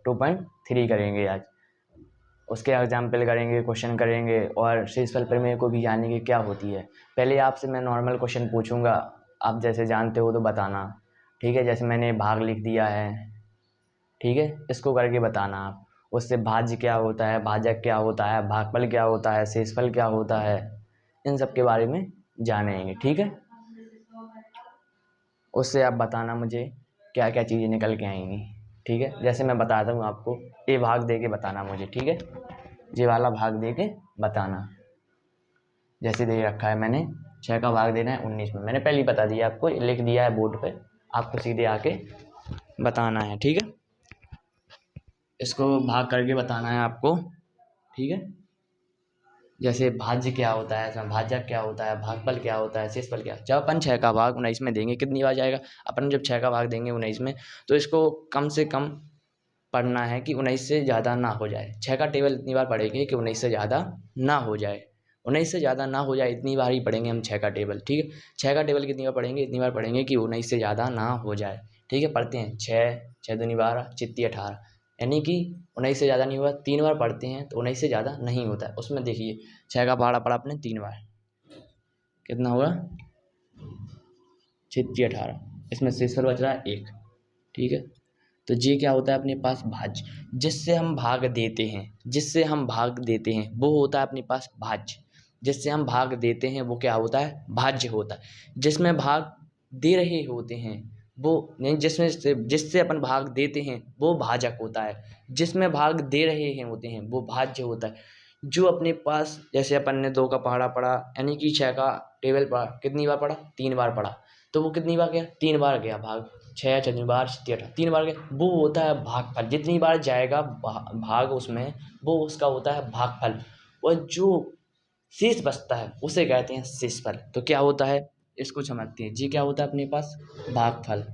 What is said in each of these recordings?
2.3 करेंगे आज। उसके एग्जाम्पल करेंगे, क्वेश्चन करेंगे और शेषफल प्रमेय को भी जानेंगे क्या होती है। पहले आपसे मैं नॉर्मल क्वेश्चन पूछूंगा, आप जैसे जानते हो तो बताना, ठीक है। जैसे मैंने भाग लिख दिया है, ठीक है, इसको करके बताना आप। उससे भाज्य क्या होता है, भाजक क्या होता है, भागफल क्या होता है, शेषफल क्या होता है, इन सब के बारे में जानेंगे, ठीक है। उससे आप बताना मुझे क्या क्या चीज़ें निकल के आएंगी, ठीक है। जैसे मैं बताता हूँ आपको, ये भाग दे के बताना मुझे, ठीक है। ये वाला भाग दे के बताना। जैसे दे रखा है मैंने 6 का भाग देना है 19 में, मैंने पहले ही बता दिया आपको, लिख दिया है बोर्ड पे, आपको सीधे आके बताना है, ठीक है। इसको भाग करके बताना है आपको, ठीक है। जैसे भाज्य क्या होता है, इसमें भाजक क्या होता है, भागफल क्या होता है, शेषफल क्या। जब अपन 6 का भाग 19 में देंगे कितनी बार जाएगा, अपन जब 6 का भाग देंगे 19 में, तो इसको कम से कम पढ़ना है कि 19 से ज़्यादा ना हो जाए। 6 का टेबल इतनी बार पढ़ेंगे कि 19 से ज़्यादा ना हो जाए, 19 से ज़्यादा ना हो जाए, इतनी बार ही पढ़ेंगे हम 6 का टेबल, ठीक है। 6 का टेबल कितनी बार पढ़ेंगे, इतनी बार पढ़ेंगे कि 19 से ज़्यादा ना हो जाए, ठीक है। पढ़ते हैं 6 6 दूनी 12 चित्ती 18, यानी कि 19 से ज़्यादा नहीं हुआ। 3 बार पढ़ते हैं तो 19 से ज़्यादा नहीं होता है। उसमें देखिए 6 का पढ़ा अपने 3 बार, कितना हुआ, चित्ती 18, इसमें शेषफल बच रहा है 1, ठीक है। तो ये क्या होता है अपने पास, भाज्य, जिससे हम भाग देते हैं, जिससे हम भाग देते हैं वो होता है अपने पास भाज्य। जिससे हम भाग देते हैं वो क्या होता है, भाज्य होता है। जिसमें भाग दे रहे होते हैं वो नहीं, जिससे अपन भाग देते हैं वो भाजक होता है। जिसमें भाग दे रहे हैं होते हैं वो भाज्य होता है। जो अपने पास, जैसे अपन ने 2 का पहाड़ा पढ़ा, यानी कि 6 का टेबल पढ़ा, कितनी बार पढ़ा, 3 बार पढ़ा, तो वो कितनी बार गया, 3 बार गया भाग, 6 6 बार 18, 3 बार गया, वो होता है भागफल। जितनी बार जाएगा भाग उसमें, वो उसका होता है भागफल। और जो शेष बचता है उसे कहते हैं शेषफल। तो क्या होता है, इसको समझते हैं। जी क्या होता है अपने पास, भागफल।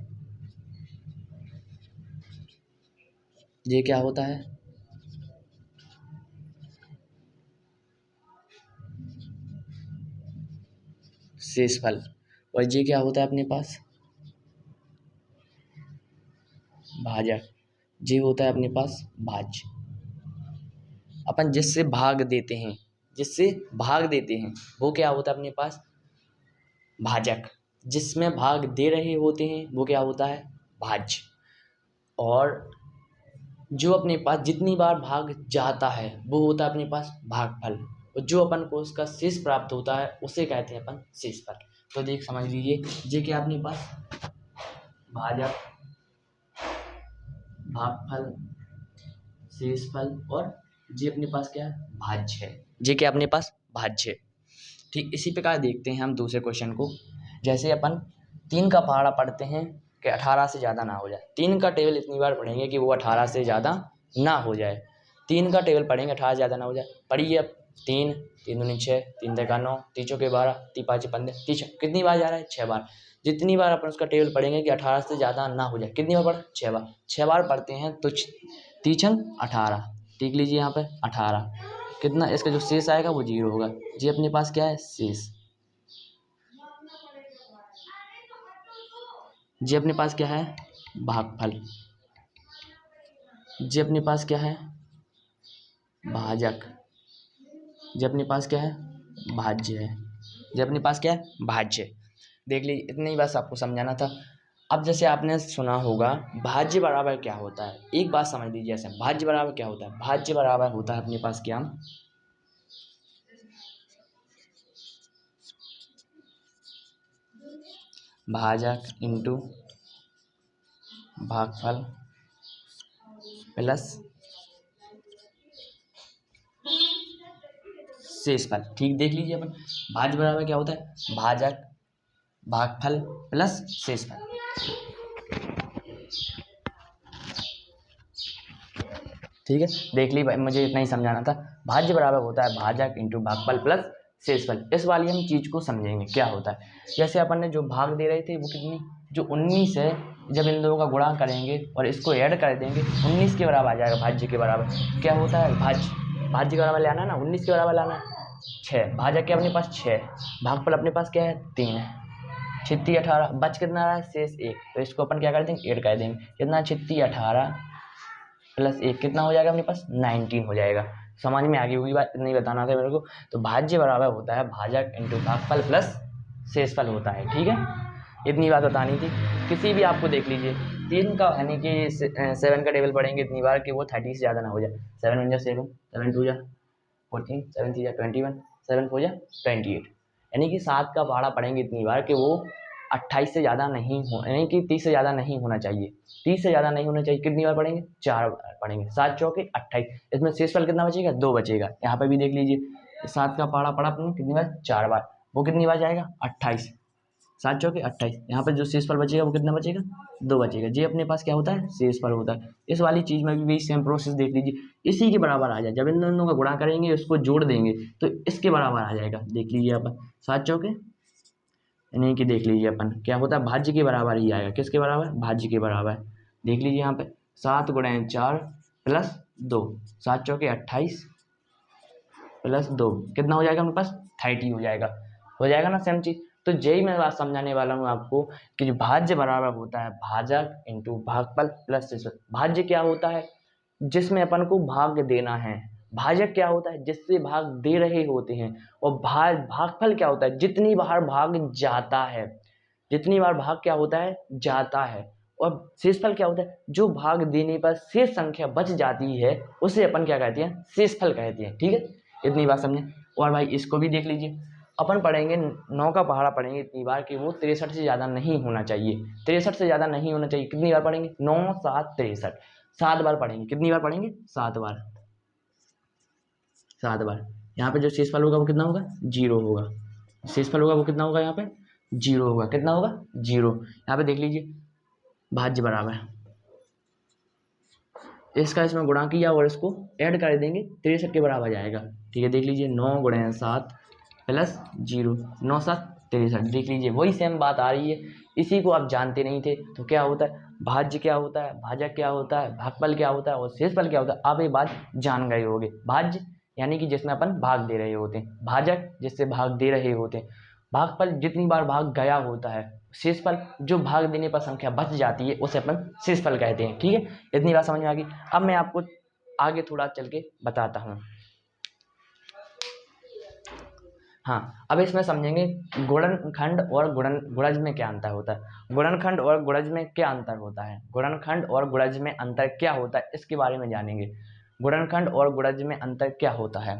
ये क्या होता है, शेषफल। और ये क्या होता है अपने पास, भाजक। ये होता है अपने पास भाज्य। अपन जिससे भाग देते हैं, जिससे भाग देते हैं वो क्या होता है अपने पास, भाजक। जिसमें भाग दे रहे होते हैं वो क्या होता है, भाज्य। और जो अपने पास जितनी बार भाग जाता है वो होता है अपने पास भागफल। और जो अपन को उसका शेष प्राप्त होता है उसे कहते हैं अपन शेषफल। तो देख समझ लीजिए, ये क्या अपने पास, भाजक, भागफल, शेषफल, और ये अपने पास क्या है, भाज्य है। ये क्या अपने पास, भाज्य है, ठीक। इसी प्रकार देखते हैं हम दूसरे क्वेश्चन को। जैसे अपन 3 का पहाड़ा पढ़ते हैं कि 18 से ज़्यादा ना हो जाए। 3 का टेबल इतनी बार पढ़ेंगे कि वो 18 से ज़्यादा ना हो जाए। 3 का टेबल पढ़ेंगे 18 से ज़्यादा ना हो जाए। पढ़िए अब, 3 3 दूनी 6, 3 तिका 9, 3 चौके 12, 3 5 15, 3 कितनी बार जा रहा है, 6 बार। जितनी बार अपन उसका टेबल पढ़ेंगे कि 18 से ज़्यादा ना हो जाए, कितनी बार पढ़ा, 6 बार। 6 बार पढ़ते हैं तो 3 18, टिक लीजिए यहाँ पे 18, कितना इसका जो शेष आएगा वो 0 होगा। ये अपने पास क्या है, शेष। ये अपने पास क्या है, भागफल। ये अपने पास क्या है, भाजक। ये अपने पास क्या है, भाज्य है। ये अपने पास क्या है, भाज्य। देख लीजिए, इतनी ही बस आपको समझाना था। अब जैसे आपने सुना होगा भाज्य बराबर क्या होता है, एक बात समझ लीजिए। जैसे भाज्य बराबर क्या होता है, भाज्य बराबर होता है अपने पास क्या, भाजक इंटू भागफल प्लस शेषफल, ठीक। देख लीजिए अपन, भाज्य बराबर क्या होता है, भाजक, भागफल प्लस शेषफल, ठीक है। देख ली भाई, मुझे इतना ही समझाना था। भाज्य बराबर होता है भाजक इंटू भागफल प्लस शेषफल। इस वाली हम चीज को समझेंगे क्या होता है। जैसे अपन ने जो भाग दे रहे थे वो कितनी, जो 19 है, जब इन दोनों का गुणा करेंगे और इसको ऐड कर देंगे 19 के बराबर आ जाएगा। भाज्य के बराबर क्या होता है, भाज्य के बराबर लाना है ना, 19 के बराबर लाना है 6। भाजक क्या अपने पास 6, भागफल अपने पास क्या है 3, छित्ती 18, बच कितना रहा है, शेष 1। तो इसको अपन क्या कर देंगे, ऐड कर देंगे। कितना, छित्ती 18 प्लस 1 कितना हो जाएगा अपने पास 19 हो जाएगा। समझ में आ गई होगी बात, इतनी बताना था मेरे को। तो भाज्य बराबर होता है भाजक इंटू भागफल प्लस शेषफल होता है, ठीक है, इतनी बात बतानी थी। किसी भी आपको देख लीजिए 3 का यानी कि 7 का टेबल पढ़ेंगे इतनी बार कि वो 30 से ज़्यादा ना हो जाए। 7 1 जा 7, 7 2 जा 14, 7 3 जा 21, 7 4 जा 28, यानी कि 7 का पहाड़ा पढ़ेंगे इतनी बार कि वो 28 से ज़्यादा नहीं हो, यानी कि 30 से ज़्यादा नहीं होना चाहिए। 30 से ज़्यादा नहीं होना चाहिए। कितनी बार पढ़ेंगे 4 बार पढ़ेंगे। 7 चौके 28, इसमें शेषफल कितना बचेगा 2 बचेगा। यहाँ पे भी देख लीजिए 7 का पहाड़ा पढ़ा अपने कितनी बार 4 बार, वो कितनी बार जाएगा 28, 7 चौके 28। यहाँ पे जो शेषफल बचेगा वो कितना बचेगा 2 बचेगा। ये अपने पास क्या होता है शेषफल होता है। इस वाली चीज़ में भी सेम प्रोसेस देख लीजिए, इसी के बराबर आ जाए। जब इन दोनों का गुणा करेंगे उसको जोड़ देंगे तो इसके बराबर आ जाएगा। देख लीजिए अपन 7 चौके यानी कि देख लीजिए अपन क्या होता है भाज्य के बराबर ही आएगा। किसके बराबर भाज्य के बराबर। देख लीजिए यहाँ पे 7 गुणे 4 प्लस 2, 7 चौके 28 प्लस 2 कितना हो जाएगा मेरे पास 30 हो जाएगा ना सेम चीज। तो यही मैं बात समझाने वाला हूँ आपको कि जो भाज्य बराबर होता है भाजक इंटू भागफल प्लस शेषफल। भाज्य क्या होता है जिसमें अपन को भाग देना है, भाजक क्या होता है जिससे भाग दे रहे होते हैं, और भागफल क्या होता है जितनी बार भाग जाता है, जितनी बार भाग क्या होता है जाता है। और शेषफल क्या होता है जो भाग देने पर शेष संख्या बच जाती है उसे अपन क्या कहते हैं शेषफल कहते हैं, ठीक है, इतनी बात समझे। और भाई इसको भी देख लीजिए, अपन पढ़ेंगे 9 का पहाड़ा पढ़ेंगे इतनी बार कि वो 63 से ज़्यादा नहीं होना चाहिए। 63 से ज़्यादा नहीं होना चाहिए। कितनी बार पढ़ेंगे 9 7 63, 7 बार पढ़ेंगे। कितनी बार पढ़ेंगे 7 बार, 7 बार। यहाँ पे जो शेषफल होगा वो कितना होगा 0 होगा। शेषफल होगा वो कितना होगा यहाँ पे 0 होगा। कितना होगा 0। यहाँ पे देख लीजिए भाज्य बराबर इसका इसमें गुणा किया और इसको ऐड कर देंगे 63 के बराबर जाएगा, ठीक है। देख लीजिए 9 गुणे 7 प्लस 0, 9 7 63। देख लीजिए वही सेम बात आ रही है। इसी को आप जानते नहीं थे तो क्या होता है भाज्य क्या होता है, भाजक क्या होता है, भागफल क्या होता है और शेषफल क्या होता है, आप ये बात जान गए होंगे। भाज्य यानी कि जिसमें अपन भाग दे रहे होते हैं, भाजक जिससे भाग दे रहे होते हैं, भागफल जितनी बार भाग गया होता है, शेषफल जो भाग देने पर संख्या बच जाती है उसे अपन शेषफल कहते हैं, ठीक है। इतनी बात समझ में आ गई। अब मैं आपको आगे थोड़ा चल के बताता हूँ। हाँ, अब इसमें समझेंगे गुणनखंड और गुणज में क्या अंतर होता है। गुणनखंड और गुणज में क्या अंतर होता है, गुणनखंड और गुणज में अंतर क्या होता है इसके बारे में जानेंगे। गुणनखंड और गुणज में अंतर क्या होता है,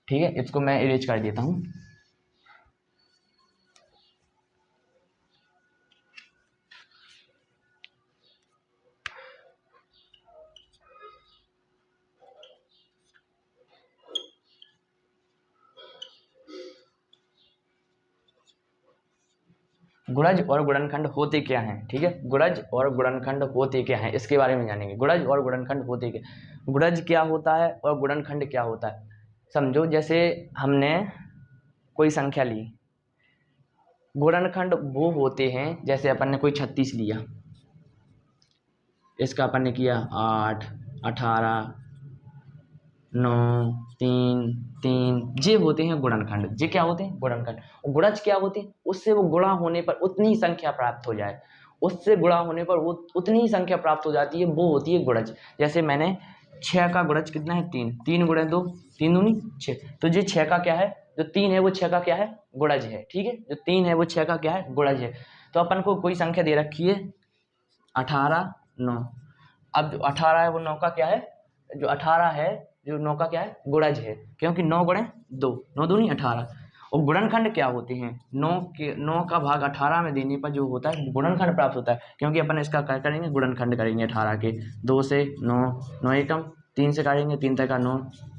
ठीक है। इसको मैं इरेज कर देता हूँ। गुणज और गुणनखंड होते क्या हैं, ठीक है। गुणज और गुणनखंड होते क्या हैं इसके बारे में जानेंगे। गुणज और गुणनखंड होते क्या, गुणज क्या होता है और गुणनखंड क्या होता है। समझो जैसे हमने कोई संख्या ली, गुणनखंड वो होते हैं जैसे अपन ने कोई 36 लिया, इसका अपन ने किया 8 18 9 3 3, ये होते हैं गुणनखंड। ये क्या होते हैं गुणनखंड। और गुणज क्या होते हैं उससे वो गुणा होने पर उतनी ही संख्या प्राप्त हो जाए, उससे गुणा होने पर वो उतनी ही संख्या प्राप्त हो जाती है, वो होती है गुणज। जैसे मैंने 6 का गुणज कितना है 3, 3 गुणे 2 3 दूनी 6, तो ये 6 का क्या है जो 3 है वो 6 का क्या है गुणज है, ठीक है। जो 3 है वो 6 का क्या है गुणज है। तो अपन को कोई संख्या दे रखी है 18 9, अब जो 18 है वो 9 का क्या है, जो 18 है जो 9 का क्या है गुणज है, क्योंकि 9 गुणे 2 9 दूनी 18। और गुणनखंड क्या होते हैं 9 का भाग 18 में देने पर जो होता है गुणनखंड प्राप्त होता है, क्योंकि अपन इसका क्या करेंगे गुणनखंड करेंगे 18 के। 2 से 9 9 एकम 3 से काटेंगे 3 तक का 9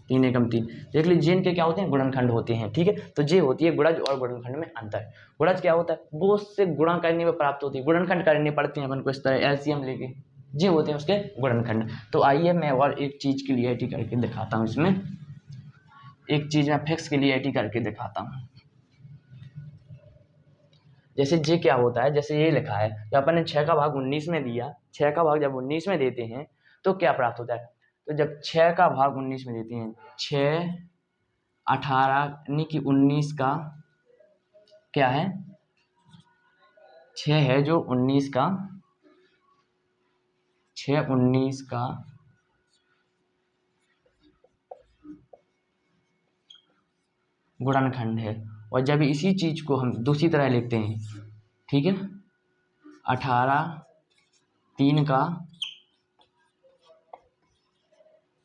3 एकम 3। देख लीजिए जिन के क्या होते हैं गुणनखंड होते हैं, ठीक है। तो ये होती है गुणज और गुणनखंड में अंतर। गुणज क्या होता है वो उससे गुणा करने में प्राप्त होती है, गुणनखंड करने पड़ते हैं अपन को इस तरह एलसीएम लेके, ये होते हैं उसके गुणनखंड। तो आइए मैं और एक चीज़ क्लियरिटी करके दिखाता हूँ, इसमें एक चीज़ मैं फिक्स क्लियरिटी करके दिखाता हूँ। जैसे ये क्या होता है, जैसे ये लिखा है जब अपन ने 6 का भाग 19 में दिया, 6 का भाग जब 19 में देते हैं तो क्या प्राप्त होता है। तो जब 6 का भाग 19 में देते हैं 6 18 यानी कि 19 का क्या है 6 है जो 19 का 619 का गुणनखंड है। और जब इसी चीज को हम दूसरी तरह लिखते हैं, ठीक है, 18 3 का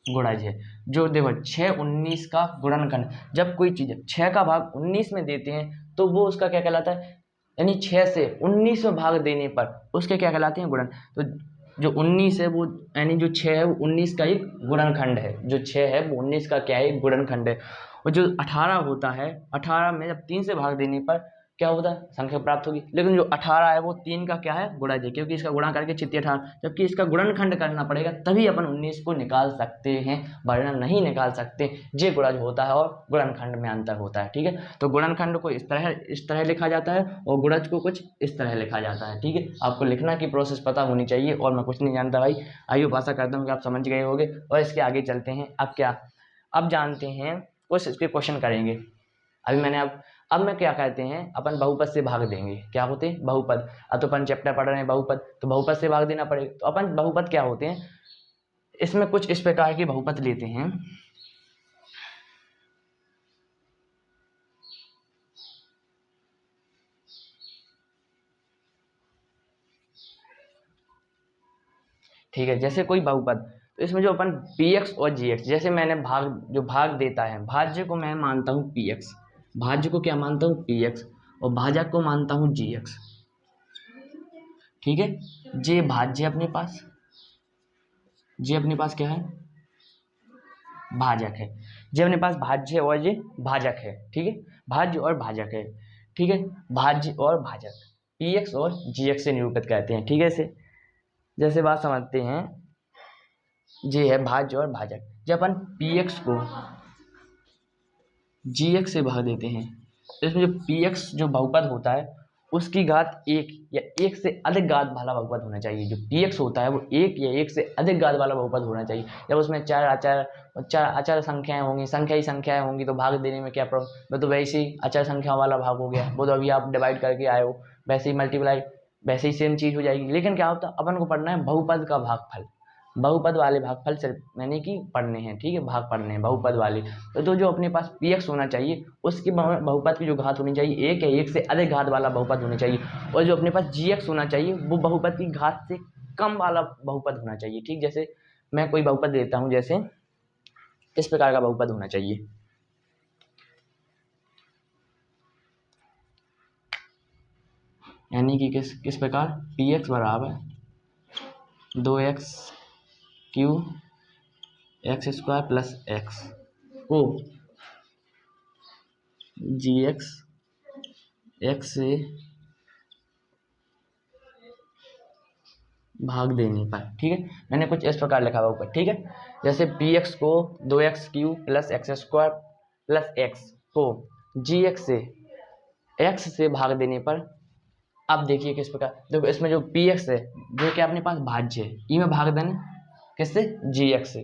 गुणज है। जो देखो 619 का गुणनखंड, जब कोई चीज 6 का भाग 19 में देते हैं तो वो उसका क्या कहलाता है, यानी 6 से 19 में भाग देने पर उसके क्या कहलाते हैं, गुणन। तो जो 19 है वो, यानी जो 6 है वो 19 का एक गुणनखंड है। जो 6 है वो 19 का क्या है, गुणनखंड है। और जो 18 होता है, 18 में जब 3 से भाग देने पर क्या होता है, संख्या प्राप्त होगी। लेकिन जो 18 है वो 3 का क्या है, गुणज है, क्योंकि इसका गुणा करके 18, जबकि इसका गुणनखंड करना पड़ेगा तभी अपन 19 को निकाल सकते हैं, वरना नहीं निकाल सकते। ये गुणज होता है और गुणनखंड में अंतर होता है, ठीक है। तो गुणनखंड को इस तरह लिखा जाता है और गुणज को कुछ इस तरह लिखा जाता है, ठीक है। आपको लिखना की प्रोसेस पता होनी चाहिए, और मैं कुछ नहीं जानता भाई। आइए, आशा करता हूँ कि आप समझ गए होंगे। और इसके आगे चलते हैं। अब जानते हैं कुछ इसके क्वेश्चन करेंगे। अब मैं क्या कहते हैं, अपन बहुपद से भाग देंगे। क्या होते हैं, बहुपद। अब तो अपन चैप्टर पढ़ रहे हैं बहुपद, तो बहुपद से भाग देना पड़ेगा। तो अपन बहुपद क्या होते हैं, इसमें कुछ इस प्रकार के बहुपद लेते हैं। ठीक है, जैसे कोई बहुपद, तो इसमें जो अपन px और gx, जैसे मैंने भाग देता है, भाज्य को मैं मानता हूँ px, भाज्य को क्या मानता हूँ px, और भाजक को मानता हूँ gx, ठीक है। जे भाज्य अपने पास, जे अपने पास क्या है, भाजक है। जे अपने पास भाज्य और ये भाजक है, ठीक है, भाज्य और भाजक है, ठीक है। भाज्य और भाजक px और gx से निरूपित करते हैं, ठीक है। जैसे बात समझते हैं, जे है भाज्य और भाजक। जब अपन px को gx से भाग देते हैं, तो इसमें जो px जो बहुपद होता है उसकी घात 1 या 1 से अधिक घात वाला बहुपद होना चाहिए। जो px होता है वो 1 या 1 से अधिक घात वाला बहुपद होना चाहिए। जब उसमें चार अचर संख्याएं होंगी, संख्याएं होंगी, तो भाग देने में क्या प्रॉब्लम। तो वैसे ही अचर संख्या वाला भाग हो गया, वो तो अभी आप डिवाइड करके आए हो, वैसे ही मल्टीप्लाई, वैसे ही सेम चीज हो जाएगी। लेकिन क्या होता है, अपन को पढ़ना है बहुपद का भागफल, बहुपद वाले भागफल सिर्फ मैंने कि पढ़ने हैं, ठीक है, भाग पढ़ने हैं बहुपद वाले। तो जो अपने पास px होना चाहिए उसकी बहुपद की जो घात होनी चाहिए 1 या 1 से अधिक घात वाला बहुपद होनी चाहिए। और जो अपने पास gx होना चाहिए वो बहुपद की घात से कम वाला बहुपद होना चाहिए, ठीक। जैसे मैं कोई बहुपद देता हूँ, जैसे इस प्रकार का बहुपद होना चाहिए। यानी कि किस प्रकार, px बराबर 2x Q x square plus x को gx x से भाग देने पर, ठीक है। मैंने कुछ इस प्रकार लिखा हुआ ऊपर, ठीक है। जैसे px को 2x Q plus x square plus x को gx से x से भाग देने पर, अब देखिए किस प्रकार। देखो इसमें जो px है जो कि अपने पास भाज्य है, ई में भाग देना किससे, gx से।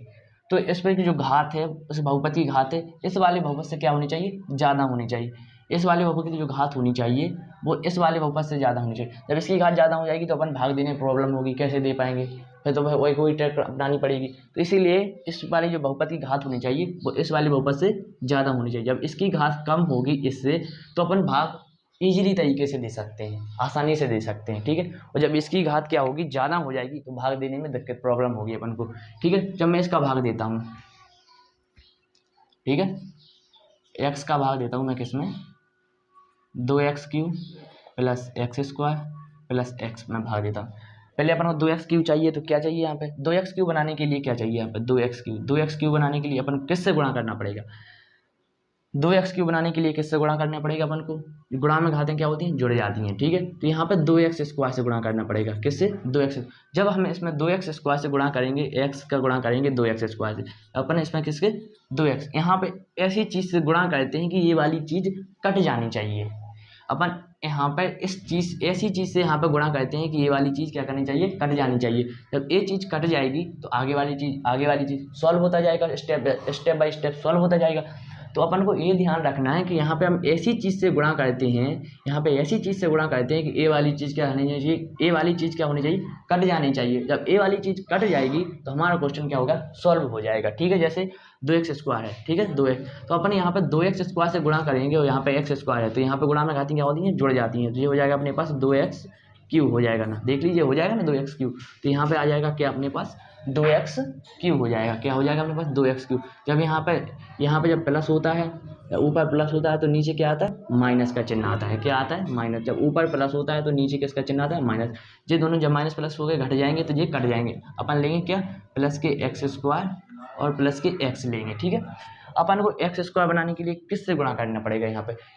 तो इस पर की जो घात है, उस बहुपद की घात है, इस वाले बहुपद से क्या होनी चाहिए, ज़्यादा होनी चाहिए। इस वाले बहुपद की जो घात होनी चाहिए वो इस वाले बहुपद से ज़्यादा होनी चाहिए। जब इसकी घात ज़्यादा हो जाएगी तो अपन भाग देने में प्रॉब्लम होगी, कैसे दे पाएंगे, फिर तो वही कोई ट्रिक अपनानी पड़ेगी। तो इसीलिए इस वाली जो बहुपद की घात होनी चाहिए वो इस वाले बहुपद से ज़्यादा होनी चाहिए। जब इसकी घात कम होगी इससे, तो अपन भाग इजीली तरीके से दे सकते हैं, आसानी से दे सकते हैं, ठीक है। और जब इसकी घात क्या होगी, ज़्यादा हो जाएगी, तो भाग देने में दिक्कत प्रॉब्लम होगी अपन को, ठीक है। जब मैं इसका भाग देता हूँ, ठीक है, x का भाग देता हूँ मैं किसमें, 2x Q plus x square plus x में भाग देता हूँ। पहले अपन को 2x क्यू चाहिए, तो क्या चाहिए यहाँ पे, 2x क्यू बनाने के लिए क्या चाहिए यहाँ पे, 2x क्यू बनाने के लिए अपन किससे गुणा करना पड़ेगा, 2x क्यू बनाने के लिए किससे गुणा करना पड़ेगा अपन को, गुणा में घातें क्या होती हैं, जुड़ जाती हैं, ठीक है। तो यहाँ पे 2x स्क्वायर से गुणा करना पड़ेगा, किससे, 2x। जब हम इसमें 2x स्क्वायर से गुणा करेंगे, x का गुणा करेंगे 2x स्क्वायर से, अपन इसमें किसके, 2x। यहाँ पे ऐसी चीज से गुणा करते हैं कि ये वाली चीज कट जानी चाहिए। अपन यहाँ पर ऐसी चीज से यहाँ पे गुणा करते हैं कि ये वाली चीज क्या करनी चाहिए, कट जानी चाहिए। जब ये चीज कट जाएगी तो आगे वाली चीज सॉल्व होता जाएगा, स्टेप बाय स्टेप सॉल्व होता जाएगा। तो अपन को ये ध्यान रखना है कि यहाँ पे हम ऐसी चीज़ से गुणा करते हैं, यहाँ पे ऐसी चीज़ से गुणा करते हैं कि ए वाली चीज़ क्या होनी चाहिए, ए वाली चीज़ क्या होनी चाहिए, कट जानी चाहिए। जब ए वाली चीज़ कट जाएगी तो हमारा क्वेश्चन क्या होगा, सॉल्व हो जाएगा। ठीक है, जैसे 2x² है, ठीक है 2x, तो अपन यहाँ पे 2x² से गुणा करेंगे और यहाँ पे x² है, तो यहाँ पे गुणा में घाती क्या होती है, जुड़ जाती है, तो ये हो जाएगा अपने पास 2x³ हो जाएगा ना, देख लीजिए हो जाएगा ना 2x³। तो यहाँ पे आ जाएगा क्या अपने पास 2x³ हो जाएगा, क्या हो जाएगा अपने पास 2x³। जब यहाँ पे जब प्लस होता है, ऊपर प्लस होता है तो नीचे क्या आता है, माइनस का चिन्ह आता है, क्या आता है, माइनस। जब ऊपर प्लस होता है तो नीचे किसका चिन्ह आता है, माइनस। ये दोनों जब माइनस प्लस हो गए घट जाएंगे तो ये कट जाएंगे, अपन लेंगे क्या, प्लस के x² और प्लस के x लेंगे। ठीक है, अपन को x² बनाने के लिए किससे गुणा करना पड़ेगा,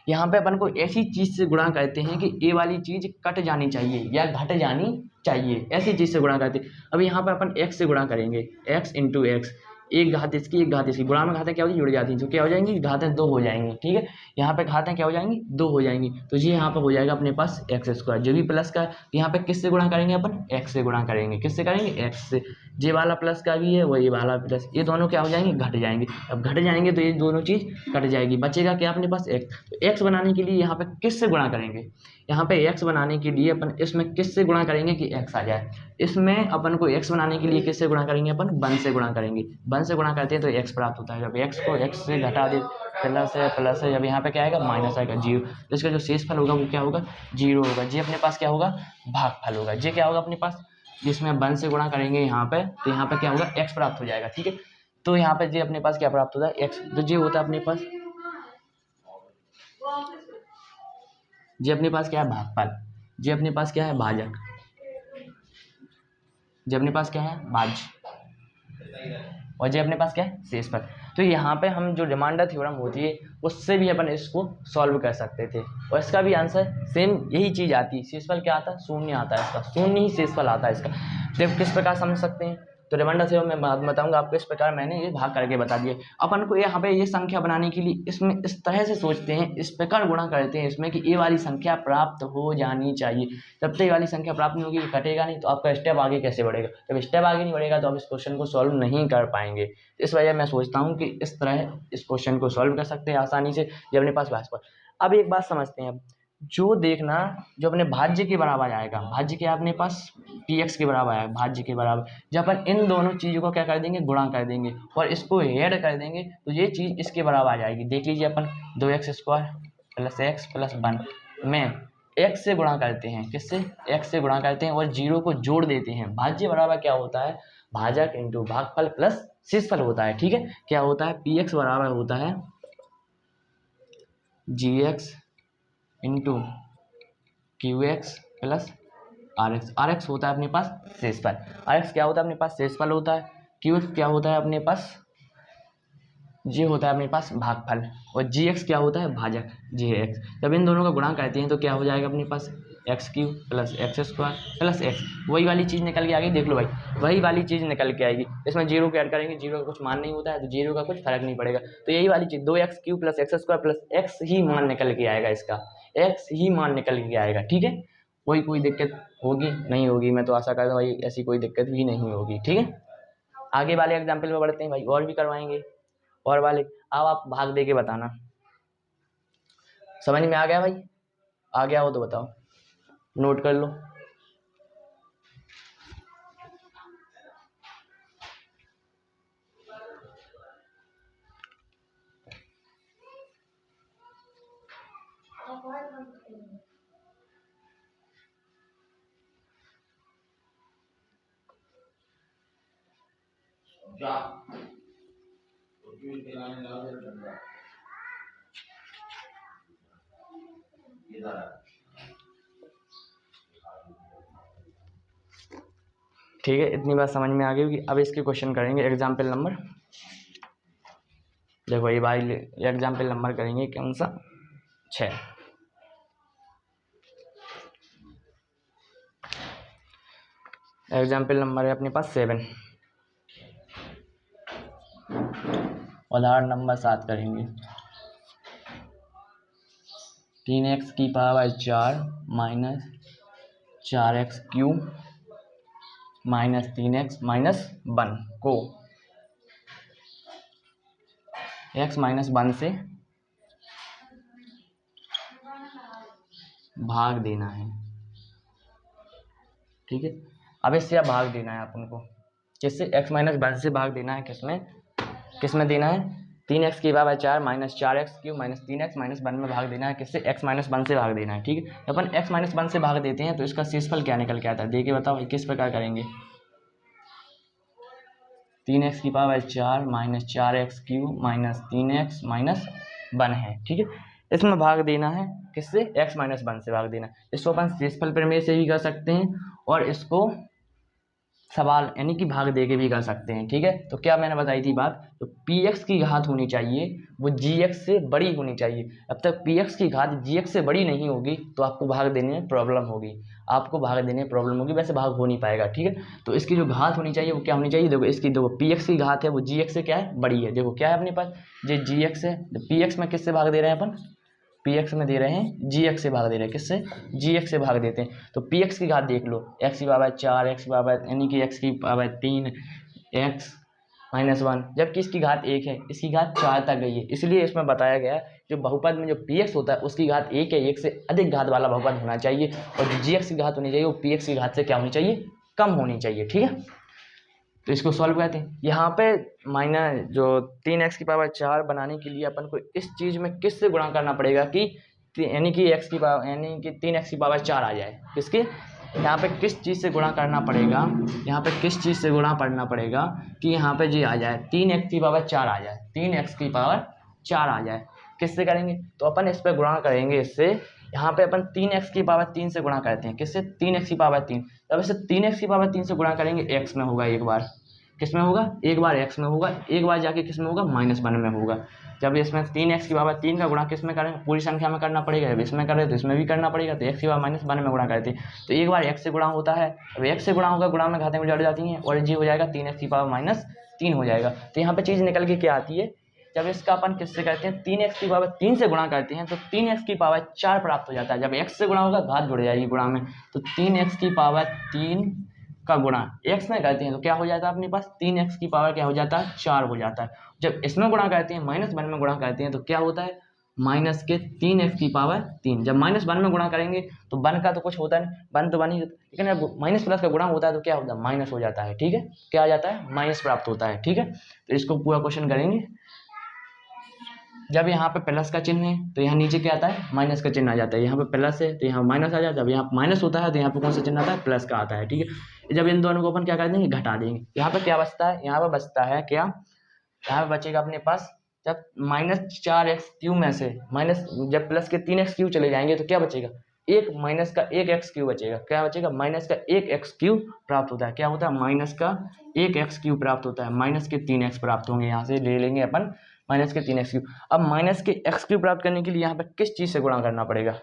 यहाँ पे अपन को ऐसी चीज़ से गुणा करते हैं कि ए वाली चीज़ कट जानी चाहिए या घट जानी चाहिए, ऐसी चीज़ से गुणा करते हैं। अब यहाँ पे अपन x से गुणा करेंगे, x इंटू एक्स, एक घात इसकी एक घात इसकी, गुणा में घातें क्या होती है, जुड़ जाती हैं, तो क्या हो जाएंगी, घातें 2 हो जाएंगी। ठीक है, यहाँ पे घातें क्या हो जाएंगी, 2 हो जाएंगी, तो ये यहाँ पे हो जाएगा अपने पास x²। जो भी प्लस का यहाँ पे किससे गुणा करेंगे, अपन x से गुणा करेंगे, किससे करेंगे, x से। ये वाला प्लस का भी है, वही वाला प्लस, ये दोनों क्या हो जाएंगे, घट जाएंगे। अब घट जाएंगे तो ये दोनों चीज़ कट जाएगी, बचेगा क्या अपने पास x। तो x बनाने के लिए यहाँ पे किससे गुणा करेंगे, यहाँ पे x बनाने के लिए अपन इसमें किससे गुणा करेंगे कि x आ जाए। इसमें अपन को x बनाने के लिए किससे गुणा करेंगे, अपन 1 से गुणा करेंगे, 1 से गुणा करते हैं तो x प्राप्त होता है। जब x को x से घटा दे, प्लस है, जब यहाँ पे क्या आएगा, माइनस आएगा, 0। तो इसका जो शेष फल होगा वो क्या होगा, 0 होगा। जी अपने पास क्या होगा, भागफल होगा। जी क्या होगा अपने पास, जिसमें 1 से गुणा करेंगे यहाँ पे, तो यहाँ पे क्या होगा, x प्राप्त हो जाएगा। ठीक है, तो यहाँ पे जी अपने पास क्या प्राप्त होता है, x। तो जी होता है अपने पास, जी अपने पास क्या है, भागफल। जी अपने पास क्या है, भाजक। जी अपने पास क्या है, भाज्य। और जी अपने पास क्या है, शेषफल। तो यहाँ पे हम जो रिमाइंडर थ्योरम होती है उससे भी अपन इसको सॉल्व कर सकते थे, और इसका भी आंसर सेम यही चीज़ आती है। शेषफल क्या आता है, शून्य आता है, इसका शून्य ही शेषफल आता है इसका। देखो किस प्रकार समझ सकते हैं, तो रिमाइंडर थ्योरम में बाद बताऊंगा आपको, इस प्रकार मैंने ये भाग करके बता दिया। अपन को यहाँ पे ये संख्या बनाने के लिए इसमें इस तरह से सोचते हैं, इस प्रकार गुणा करते हैं इसमें कि ये वाली संख्या प्राप्त हो जानी चाहिए। जब तक ये वाली संख्या प्राप्त नहीं होगी, कटेगा नहीं, तो आपका स्टेप आगे कैसे बढ़ेगा। जब स्टेप आगे नहीं बढ़ेगा तो आप इस क्वेश्चन को सॉल्व नहीं कर पाएंगे। इस वजह मैं सोचता हूँ कि इस तरह इस क्वेश्चन को सॉल्व कर सकते हैं आसानी से, जब अपने पास भाजपा। अब एक बात समझते हैं, जो देखना, जो अपने भाज्य के बराबर आएगा, भाज्य के अपने पास px के बराबर आएगा, भाज्य के बराबर, जब अपन इन दोनों चीज़ों को क्या कर देंगे, गुणा कर देंगे और इसको ऐड कर देंगे तो ये चीज़ इसके बराबर आ जाएगी। देख लीजिए अपन 2x² प्लस x प्लस 1 में x से गुणा करते हैं, किससे, x से गुणा करते हैं और 0 को जोड़ देते हैं। भाज्य बराबर क्या होता है, भाजक इंटू भागफल प्लस शेषफल होता है। ठीक है, क्या होता है, px बराबर होता है gx into qx plus rx होता है अपने पास शेषफल। rx क्या होता है अपने पास, शेषफल होता है। qx क्या होता है अपने पास, जी होता है अपने पास भागफल, और gx क्या होता है, भाजक gx। जब इन दोनों का गुणा करते हैं तो क्या हो जाएगा अपने पास, x³ plus x² plus x। वही वाली चीज़ निकल के आ गई, देख लो भाई, वही वाली चीज़ निकल के आएगी। इसमें 0 को ऐड करेंगे, 0 का कुछ मान नहीं होता है तो 0 का कुछ फर्क नहीं पड़ेगा, तो यही वाली चीज़ 2x³ plus x² plus x ही मान निकल के आएगा, इसका x ही मान निकल के आएगा। ठीक है, कोई दिक्कत होगी नहीं होगी, मैं तो आशा करता हूँ भाई ऐसी कोई दिक्कत भी नहीं होगी। ठीक है, आगे वाले एग्जाम्पल में बढ़ते हैं भाई, और भी करवाएंगे और वाले। अब आप भाग दे के बताना, समझ में आ गया भाई, आ गया हो तो बताओ, नोट कर लो। ठीक है, इतनी बात समझ में आ गई होगी। अब इसके क्वेश्चन करेंगे एग्जाम्पल नंबर, देखो ये भाई एग्जाम्पल नंबर करेंगे कौन सा, 6। एग्जाम्पल नंबर है अपने पास 7, उदाहरण नंबर 7 करेंगे। 3x की power 4 minus 4x³ minus 3x minus 1 को x माइनस 1 से भाग देना है, ठीक है। अब इससे अब भाग देना है अपन को, किससे? x माइनस 1 से भाग देना है, किसमें देना है? 3x की power 4 minus 4x cube minus 3x minus 1 में भाग देना है, किससे? x माइनस 1 से भाग देना है, ठीक है। अपन x माइनस 1 से भाग देते हैं तो इसका शेषफल क्या निकल के आता है, देखिए बताओ किस प्रकार करेंगे। 3x की power 4 minus 4x cube minus 3x minus 1 है, ठीक है। इसमें भाग देना है, किससे? x माइनस 1 से भाग देना। इसको अपन शेषफल प्रमेय से भी कर सकते हैं और इसको सवाल यानी कि भाग दे के भी कर सकते हैं, ठीक है। तो क्या मैंने बताई थी बात, तो px की घात होनी चाहिए वो gx से बड़ी होनी चाहिए। अब तक px की घात gx से बड़ी नहीं होगी तो आपको भाग देने में प्रॉब्लम होगी, वैसे भाग हो नहीं पाएगा, ठीक है। तो इसकी जो घात होनी चाहिए वो क्या होनी चाहिए, देखो इसकी देखो px की घात है वो gx से क्या है, बड़ी है। देखो क्या है अपने पास, ये gx है, px में किससे भाग दे रहे हैं अपन, px में दे रहे हैं gx से भाग दे रहे हैं, किससे? gx से भाग देते हैं। तो px की घात देख लो, x की पावर 4 x की पावर यानी कि x की पावर 3 x माइनस 1, जबकि इसकी घात 1 है, इसकी घात 4 तक गई है। इसलिए इसमें बताया गया है जो बहुपद में जो px होता है उसकी घात 1 है, 1 से अधिक घात वाला बहुपद होना चाहिए और जो gx की घात होनी चाहिए वो px की घात से क्या होनी चाहिए, कम होनी चाहिए, ठीक है। तो इसको सॉल्व करते हैं। यहाँ पे माइनस जो 3x की पावर 4 बनाने के लिए अपन को इस चीज़ में किससे गुणा करना पड़ेगा कि यानी कि x की पावर यानी कि 3x की पावर 4 आ जाए, किसके? यहाँ पे किस चीज़ से गुणा करना पड़ेगा, यहाँ पे किस चीज़ से गुणा करना पड़ेगा कि यहाँ पे जी आ जाए 3x की पावर 4 आ जाए, 3x की पावर 4 आ जाए। किससे करेंगे, तो अपन इस पर गुणा करेंगे इससे। यहाँ पे अपन 3x की पावर 3 से गुणा करते हैं, किससे? 3x की पावर 3। जब इसे 3x की पावर 3 से गुणा करेंगे x में होगा एक बार, किस में होगा, एक बार x में होगा, एक बार जाके किस में होगा, माइनस 1 में होगा। जब इसमें 3x की पावर 3 का गुणा किस में करेंगे, पूरी संख्या में करना पड़ेगा। जब इसमें करें तो इसमें भी करना पड़ेगा, तो x की पावर माइनस 1 में गुणा करते हैं तो एक बार x से गुणा होता है। अब x से गुणा होगा, गुणा में घातें उलट जाती हैं और जी हो जाएगा 3x की पावर माइनस 3 हो जाएगा। तो यहाँ पे चीज़ निकल के क्या आती है, जब इसका अपन किससे करते हैं, 3x की पावर 3 से गुणा करते हैं तो 3x की पावर 4 प्राप्त हो जाता है। जब x से गुणा होगा घात जुड़ जाएगी गुणा में, तो 3x की पावर 3 का गुणा x में करते हैं तो क्या हो जाता है अपने पास, 3x की पावर क्या हो जाता है, 4 हो जाता है। जब इसमें गुणा करते हैं माइनस 1 में गुणा करते हैं तो क्या होता है, माइनस के 3x की पावर 3। जब माइनस 1 में गुणा करेंगे तो 1 का तो कुछ होता नहीं, 1 तो 1 ही, लेकिन जब माइनस प्लस का गुणा होता है तो क्या होता है, माइनस हो जाता है, ठीक है। क्या आ जाता है, माइनस प्राप्त होता है, ठीक है। तो इसको पूरा क्वेश्चन करेंगे। जब यहाँ पे प्लस का चिन्ह है तो यहाँ नीचे क्या आता है, माइनस का चिन्ह आ जाता है। यहाँ पे प्लस है तो यहाँ माइनस आ जाता है, जब यहाँ माइनस होता है तो यहाँ पे कौन सा चिन्ह आता है, प्लस का आता है, ठीक है। जब इन दोनों को अपन क्या कर देंगे, घटा देंगे। यहाँ पे क्या बचता है, यहाँ पे बचता है क्या, यहाँ पे बचेगा अपने पास, जब माइनस 4x क्यूब में से माइनस जब प्लस के 3x क्यूब चले जाएंगे तो क्या बचेगा, एक माइनस का 1x क्यूब बचेगा। क्या बचेगा, माइनस का 1x क्यूब प्राप्त होता है। क्या होता है, माइनस का 1x क्यूब प्राप्त होता है, माइनस के 3x प्राप्त होंगे। यहाँ से ले लेंगे अपन माइनस के 3x क्यूब। अब माइनस के x क्यूब प्राप्त करने के लिए यहाँ पे किस चीज़ से गुणा करना पड़ेगा,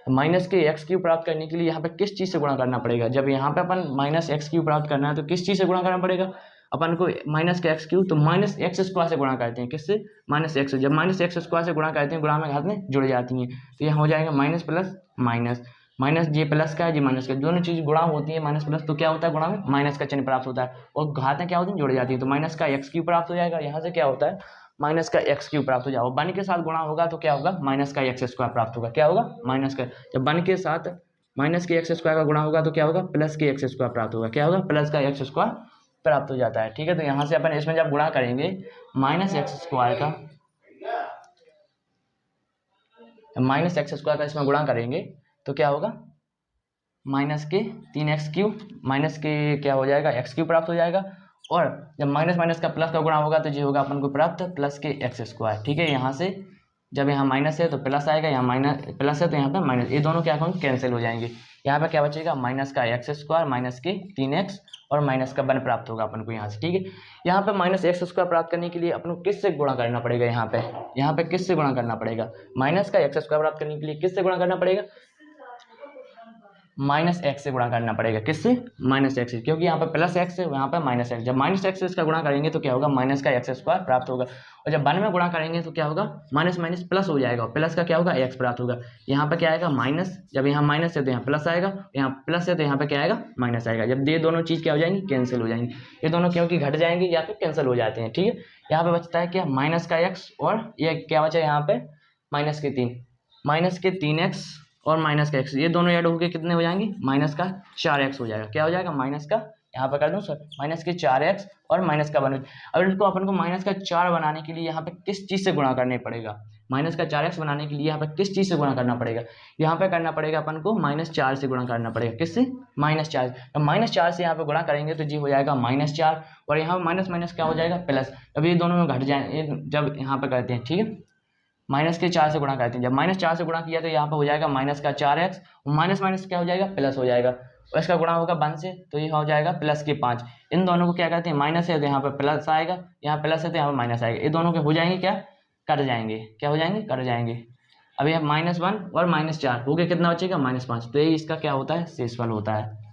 माइनस के x क्यूब प्राप्त करने के लिए यहाँ पे किस चीज़ से गुणा करना पड़ेगा। जब यहाँ पे अपन माइनस x क्यूब प्राप्त करना है तो किस चीज़ से गुणा करना पड़ेगा अपन को, माइनस के x क्यूब, तो माइनस एक्स स्क्वायर से गुणा करते हैं, किससे, माइनस एक्स। जब माइनस एक्स स्क्वायर से गुणा करते हैं, गुणा में घात में जुड़ जाती हैं, तो यहाँ हो जाएगा माइनस प्लस माइनस, माइनस जी प्लस का है जी माइनस का, दोनों चीज़ गुणा होती है माइनस प्लस, तो क्या होता है, गुणा में माइनस का चिन्ह प्राप्त होता है और घातें क्या होती हैं, जुड़ जाती है, तो माइनस का एक्स क्यूब प्राप्त हो जाएगा। यहाँ से क्या होता है, माइनस का एक्स क्यूब प्राप्त हो जाएगा। वन के साथ गुणा होगा तो क्या होगा, माइनस का एक्स स्क्वायर प्राप्त होगा। क्या होगा, माइनस का, जब वन के साथ माइनस के एक्स स्क्वायर का गुणा होगा तो क्या होगा, प्लस के एक्स स्क्वायर प्राप्त होगा। क्या होगा, प्लस का एक्स स्क्वायर प्राप्त हो जाता है, ठीक है। तो यहाँ से अपन इसमें जब गुणा करेंगे माइनस एक्स स्क्वायर का, माइनस एक्स स्क्वायर का इसमें गुणा करेंगे तो क्या होगा, माइनस के 3x क्यूब, माइनस के क्या हो जाएगा, एक्स क्यूब प्राप्त हो जाएगा। और जब माइनस माइनस का प्लस का गुणा होगा तो ये होगा अपन को प्राप्त प्लस के एक्स स्क्वायर, ठीक है। यहाँ से जब यहाँ माइनस है तो प्लस आएगा, यहाँ माइनस प्लस है तो यहाँ पे माइनस, ये दोनों क्या होंगे, कैंसिल हो जाएंगे। यहाँ पे क्या बचेगा, माइनस का एक्स स्क्वायर माइनस के 3x और माइनस का 1 प्राप्त होगा अपन को यहाँ से, ठीक है। यहाँ पे माइनस एक्स स्क्वायर प्राप्त करने के लिए अपन को किससे गुणा करना पड़ेगा, यहाँ पे किससे गुणा करना पड़ेगा, माइनस का एक्स स्क्वायर प्राप्त करने के लिए किससे गुणा करना पड़ेगा, माइनस एक्स से गुणा करना पड़ेगा। किससे? माइनस एक्स से, क्योंकि यहाँ पर प्लस एक्स है, यहाँ पर माइनस एक्स। जब माइनस एक्स से इसका गुणा करेंगे तो क्या होगा? माइनस का एक्स स्क्वायर प्राप्त होगा। और जब 1 में गुणा करेंगे तो क्या होगा? माइनस माइनस प्लस हो जाएगा, प्लस का क्या होगा? एक्स प्राप्त होगा। यहाँ पर क्या आएगा? माइनस। जब यहाँ माइनस है तो यहाँ प्लस आएगा, यहाँ प्लस है तो यहाँ पर क्या आएगा? माइनस आएगा। जब ये दोनों चीज़ क्या हो जाएंगी? कैंसिल हो जाएंगी। ये दोनों क्योंकि घट जाएंगे या फिर कैंसिल हो जाते हैं। ठीक है, यहाँ पे बचता है क्या? माइनस का एक्स, और ये क्या बचा यहाँ पे? माइनस के 3, माइनस के 3x और माइनस का एक्स, ये दोनों ऐड होकर कितने हो जाएंगे? माइनस का 4x हो जाएगा। क्या हो जाएगा? माइनस का, यहाँ पर कर दूं सर, माइनस के 4x और माइनस का 1। अब इसको अपन को माइनस का 4 बनाने के लिए यहाँ पे किस चीज़ से गुणा करने पड़ेगा? माइनस का 4x बनाने के लिए यहाँ पे किस चीज़ से गुणा करना पड़ेगा? यहाँ पे करना पड़ेगा अपन को -4 से गुणा करना पड़ेगा। किससे? -4। तो -4 से यहाँ पे गुणा करेंगे तो जी हो जाएगा -4, और यहाँ माइनस माइनस क्या हो जाएगा? प्लस। अब ये दोनों में घट जाए, जब यहाँ पे करते हैं, ठीक है, माइनस के 4 से गुणा करते हैं। जब -4 से गुणा किया तो यहाँ पर हो जाएगा माइनस का 4x, माइनस माइनस क्या हो जाएगा? प्लस हो जाएगा, और इसका गुणा होगा 1 से तो ये हो जाएगा प्लस के 5। इन दोनों को क्या कहते हैं? माइनस है तो यहाँ पर प्लस आएगा, यहाँ प्लस है तो यहाँ पर माइनस आएगा। ये दोनों के हो जाएंगे क्या? कट जाएंगे। क्या हो जाएंगे? कट जाएंगे। अब यहाँ -1 और -4 हो गए, कितना बचेगा? -5। तो ये इसका क्या होता है? शेषफल होता है।